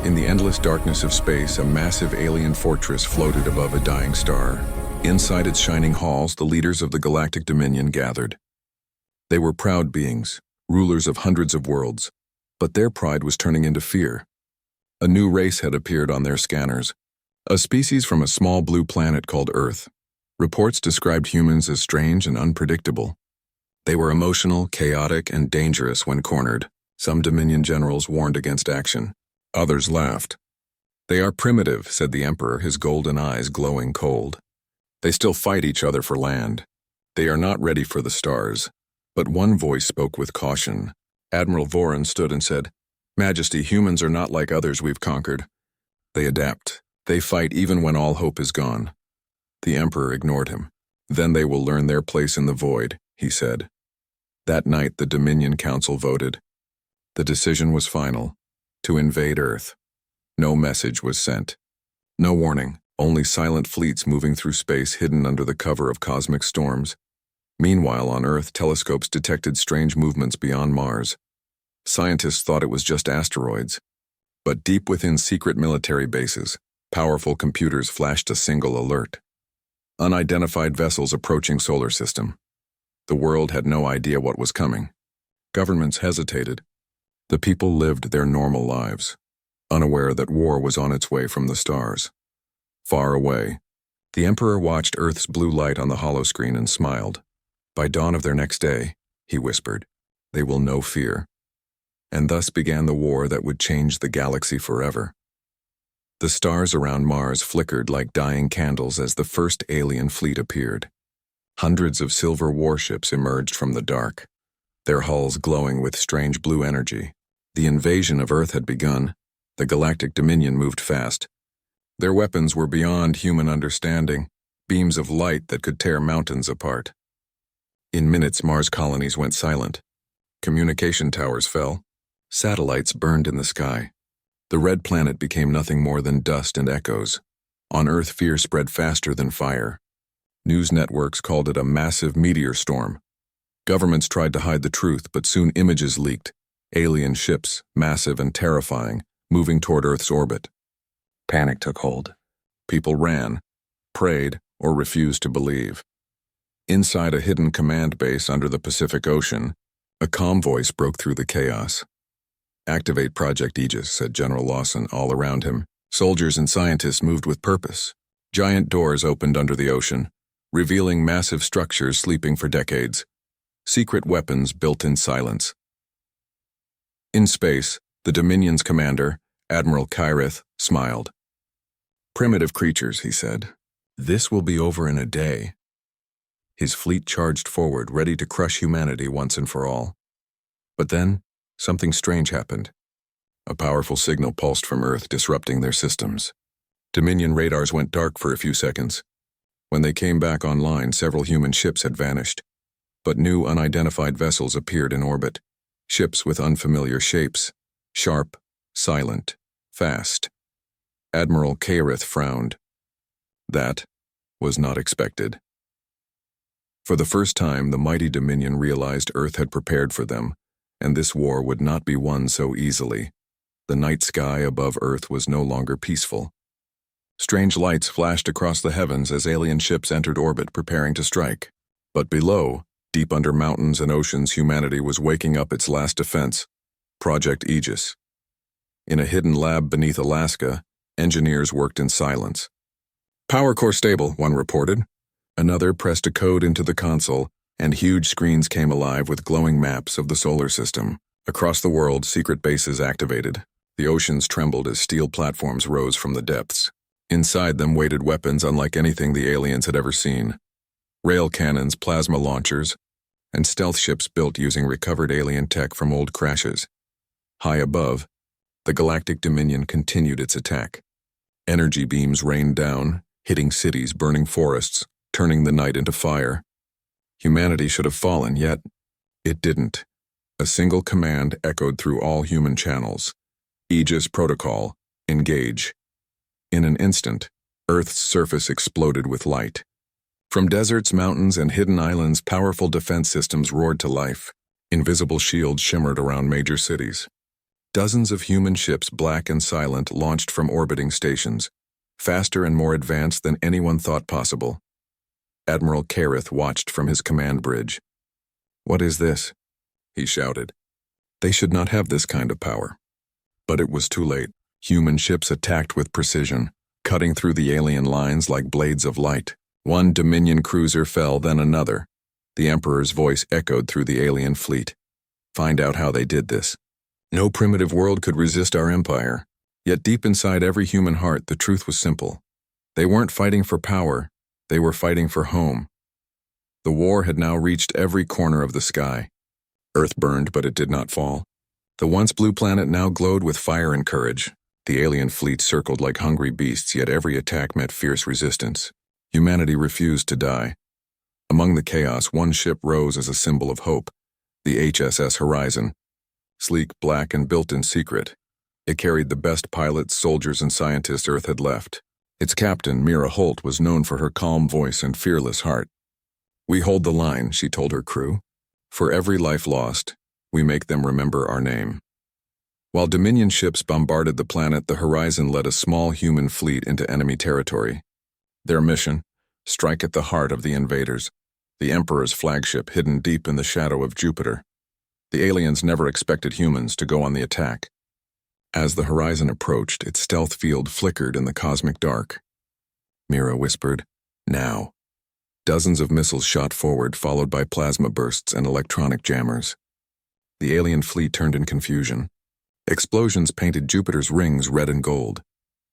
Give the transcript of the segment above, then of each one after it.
In the endless darkness of space, a massive alien fortress floated above a dying star. Inside its shining halls, the leaders of the Galactic Dominion gathered. They were proud beings, rulers of hundreds of worlds, but their pride was turning into fear. A new race had appeared on their scanners, a species from a small blue planet called Earth. Reports described humans as strange and unpredictable. They were emotional, chaotic, and dangerous when cornered. Some Dominion generals warned against action. Others laughed. "They are primitive," said the Emperor, his golden eyes glowing cold. "They still fight each other for land. They are not ready for the stars." But one voice spoke with caution. Admiral Voran stood and said, "Majesty, humans are not like others we've conquered. They adapt. They fight even when all hope is gone." The Emperor ignored him. "Then they will learn their place in the void," he said. That night, the Dominion Council voted. The decision was final: to invade Earth. No message was sent. No warning, only silent fleets moving through space hidden under the cover of cosmic storms. Meanwhile, on Earth, telescopes detected strange movements beyond Mars. Scientists thought it was just asteroids. But deep within secret military bases, powerful computers flashed a single alert. Unidentified vessels approaching solar system. The world had no idea what was coming. Governments hesitated. The people lived their normal lives, unaware that war was on its way from the stars. Far away, the Emperor watched Earth's blue light on the holoscreen and smiled. "By dawn of their next day," he whispered, "they will know fear." And thus began the war that would change the galaxy forever. The stars around Mars flickered like dying candles as the first alien fleet appeared. Hundreds of silver warships emerged from the dark, their hulls glowing with strange blue energy. The invasion of Earth had begun. The Galactic Dominion moved fast. Their weapons were beyond human understanding, beams of light that could tear mountains apart. In minutes, Mars colonies went silent. Communication towers fell. Satellites burned in the sky. The red planet became nothing more than dust and echoes. On Earth, fear spread faster than fire. News networks called it a massive meteor storm. Governments tried to hide the truth, but soon images leaked. Alien ships, massive and terrifying, moving toward Earth's orbit. Panic took hold. People ran, prayed, or refused to believe. Inside a hidden command base under the Pacific Ocean, a calm voice broke through the chaos. "Activate Project Aegis," said General Lawson. All around him, soldiers and scientists moved with purpose. Giant doors opened under the ocean, revealing massive structures sleeping for decades. Secret weapons built in silence. In space, the Dominion's commander, Admiral Kyrith, smiled. "Primitive creatures," he said. "This will be over in a day." His fleet charged forward, ready to crush humanity once and for all. But then, something strange happened. A powerful signal pulsed from Earth, disrupting their systems. Dominion radars went dark for a few seconds. When they came back online, several human ships had vanished. But new unidentified vessels appeared in orbit. Ships with unfamiliar shapes, sharp, silent, fast. Admiral Kyrith frowned. That was not expected. For the first time, the mighty Dominion realized Earth had prepared for them, and this war would not be won so easily. The night sky above Earth was no longer peaceful. Strange lights flashed across the heavens as alien ships entered orbit, preparing to strike. But below, deep under mountains and oceans, humanity was waking up its last defense, Project Aegis. In a hidden lab beneath Alaska, engineers worked in silence. "Power core stable," one reported. Another pressed a code into the console, and huge screens came alive with glowing maps of the solar system. Across the world, secret bases activated. The oceans trembled as steel platforms rose from the depths. Inside them waited weapons unlike anything the aliens had ever seen. Rail cannons, plasma launchers, and stealth ships built using recovered alien tech from old crashes. High above, the Galactic Dominion continued its attack. Energy beams rained down, hitting cities, burning forests, turning the night into fire. Humanity should have fallen, yet it didn't. A single command echoed through all human channels. Aegis Protocol, engage. In an instant, Earth's surface exploded with light. From deserts, mountains, and hidden islands, powerful defense systems roared to life. Invisible shields shimmered around major cities. Dozens of human ships, black and silent, launched from orbiting stations, faster and more advanced than anyone thought possible. Admiral Kareth watched from his command bridge. "What is this?" he shouted. They should not have this kind of power. But it was too late. Human ships attacked with precision, cutting through the alien lines like blades of light. One Dominion cruiser fell, then another. The Emperor's voice echoed through the alien fleet. "Find out how they did this. No primitive world could resist our empire." Yet deep inside every human heart, the truth was simple. They weren't fighting for power, they were fighting for home. The war had now reached every corner of the sky. Earth burned, but it did not fall. The once blue planet now glowed with fire and courage. The alien fleet circled like hungry beasts, yet every attack met fierce resistance. Humanity refused to die. Among the chaos, one ship rose as a symbol of hope, the HSS Horizon. Sleek, black, and built in secret, it carried the best pilots, soldiers, and scientists Earth had left. Its captain, Mira Holt, was known for her calm voice and fearless heart. "We hold the line," she told her crew. "For every life lost, we make them remember our name." While Dominion ships bombarded the planet, the Horizon led a small human fleet into enemy territory. Their mission? Strike at the heart of the invaders, the Emperor's flagship hidden deep in the shadow of Jupiter. The aliens never expected humans to go on the attack. As the Horizon approached, its stealth field flickered in the cosmic dark. Mira whispered, "Now." Dozens of missiles shot forward, followed by plasma bursts and electronic jammers. The alien fleet turned in confusion. Explosions painted Jupiter's rings red and gold.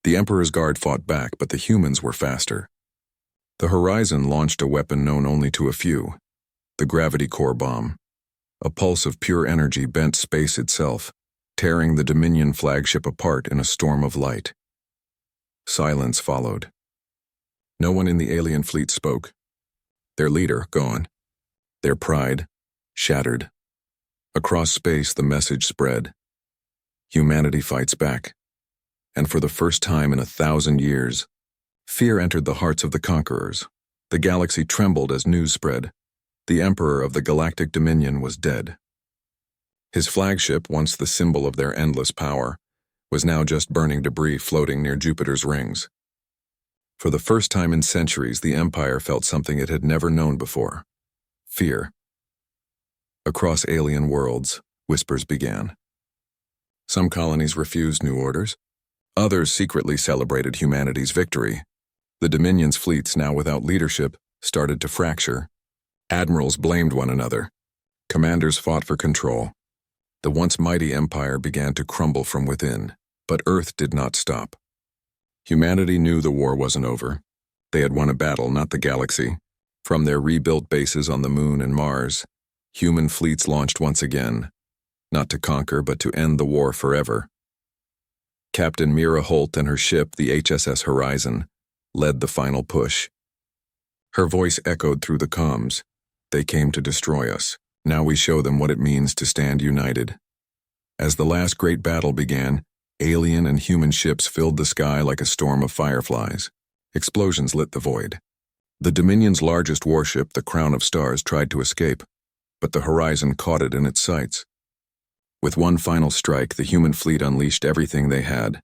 The Emperor's guard fought back, but the humans were faster. The Horizon launched a weapon known only to a few, the gravity core bomb. A pulse of pure energy bent space itself, tearing the Dominion flagship apart in a storm of light. Silence followed. No one in the alien fleet spoke. Their leader gone. Their pride shattered. Across space, the message spread. Humanity fights back. And for the first time in 1,000 years, fear entered the hearts of the conquerors. The galaxy trembled as news spread. The Emperor of the Galactic Dominion was dead. His flagship, once the symbol of their endless power, was now just burning debris floating near Jupiter's rings. For the first time in centuries, the Empire felt something it had never known before: fear. Across alien worlds, whispers began. Some colonies refused new orders. Others secretly celebrated humanity's victory. The Dominion's fleets, now without leadership, started to fracture. Admirals blamed one another. Commanders fought for control. The once mighty empire began to crumble from within, but Earth did not stop. Humanity knew the war wasn't over. They had won a battle, not the galaxy. From their rebuilt bases on the Moon and Mars, human fleets launched once again, not to conquer but to end the war forever. Captain Mira Holt and her ship, the HSS Horizon, led the final push. Her voice echoed through the comms. "They came to destroy us. Now we show them what it means to stand united." As the last great battle began, alien and human ships filled the sky like a storm of fireflies. Explosions lit the void. The Dominion's largest warship, the Crown of Stars, tried to escape, but the Horizon caught it in its sights. With one final strike, the human fleet unleashed everything they had.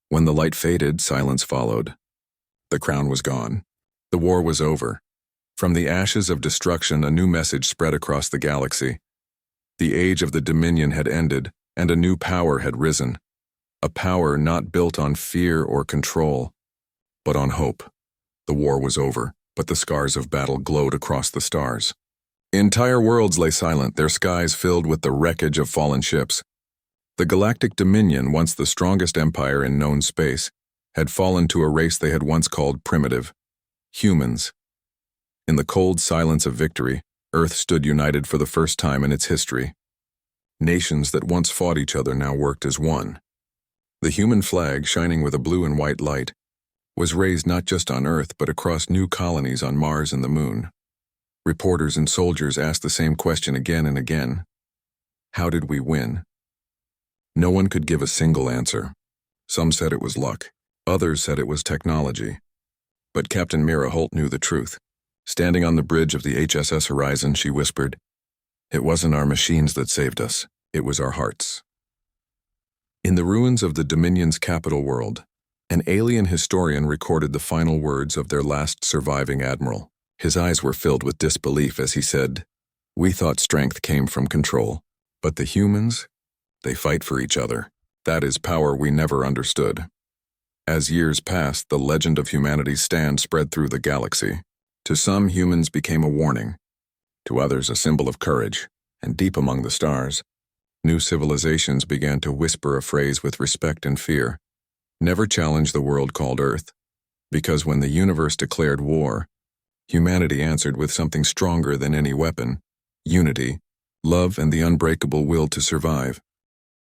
When the light faded, silence followed. The crown was gone. The war was over. From the ashes of destruction, a new message spread across the galaxy. The age of the Dominion had ended, and a new power had risen. A power not built on fear or control, but on hope. The war was over, but the scars of battle glowed across the stars. Entire worlds lay silent, their skies filled with the wreckage of fallen ships. The Galactic Dominion, once the strongest empire in known space, had fallen to a race they had once called primitive: humans. In the cold silence of victory, Earth stood united for the first time in its history. Nations that once fought each other now worked as one. The human flag, shining with a blue and white light, was raised not just on Earth but across new colonies on Mars and the Moon. Reporters and soldiers asked the same question again and again: how did we win? No one could give a single answer. Some said it was luck. Others said it was technology. But Captain Mira Holt knew the truth. Standing on the bridge of the HSS Horizon, she whispered, "It wasn't our machines that saved us. It was our hearts." In the ruins of the Dominion's capital world, an alien historian recorded the final words of their last surviving admiral. His eyes were filled with disbelief as he said, "We thought strength came from control, but the humans, they fight for each other. That is power we never understood." As years passed, the legend of humanity's stand spread through the galaxy. To some, humans became a warning. To others, a symbol of courage. And deep among the stars, new civilizations began to whisper a phrase with respect and fear. Never challenge the world called Earth, because when the universe declared war, humanity answered with something stronger than any weapon: unity, love, and the unbreakable will to survive.